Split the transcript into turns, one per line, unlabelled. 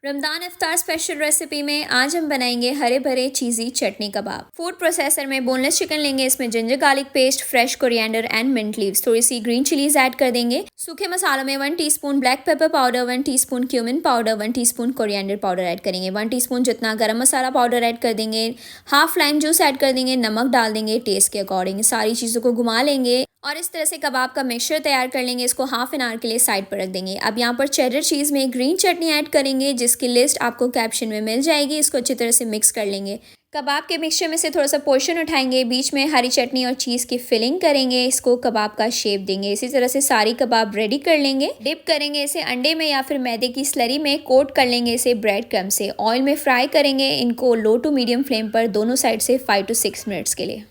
रमदान इफ्तार special recipe में आज हम बनाएंगे हरे भरे चीज़ी चटनी कबाब। फूड प्रोसेसर में बोनलेस चिकन लेंगे, इसमें ginger garlic paste, fresh coriander and mint leaves, थोड़ी सी ग्रीन चिलीज ऐड कर देंगे। सूखे मसालों में 1 teaspoon black pepper powder, 1 teaspoon cumin powder, 1 teaspoon coriander powder add करेंगे, 1 टीस्पून जितना गरम मसाला पाउडर ऐड कर देंगे, हाफ लाइम जूस ऐड कर देंगे, नमक डाल देंगे टेस्ट के अकॉर्डिंग। सारी चीज़ों को घुमा लेंगे और इस तरह से कबाब का मिक्सचर तैयार कर लेंगे। इसको हाफ एन आवर के लिए साइड पर रख देंगे। अब यहाँ पर चेडर चीज़ में ग्रीन चटनी ऐड करेंगे, जिसकी लिस्ट आपको कैप्शन में मिल जाएगी। इसको अच्छी तरह से मिक्स कर लेंगे। कबाब के मिक्सचर में से थोड़ा सा पोर्शन उठाएंगे, बीच में हरी चटनी और चीज़ की फिलिंग करेंगे, इसको कबाब का शेप देंगे। इसी तरह से सारी कबाब रेडी कर लेंगे। डिप करेंगे इसे अंडे में या फिर मैदे की स्लरी में, कोट कर लेंगे इसे ब्रेड क्रम्ब से। ऑयल में फ्राई करेंगे इनको लो टू मीडियम फ्लेम पर दोनों साइड से 5 to 6 मिनट्स के लिए।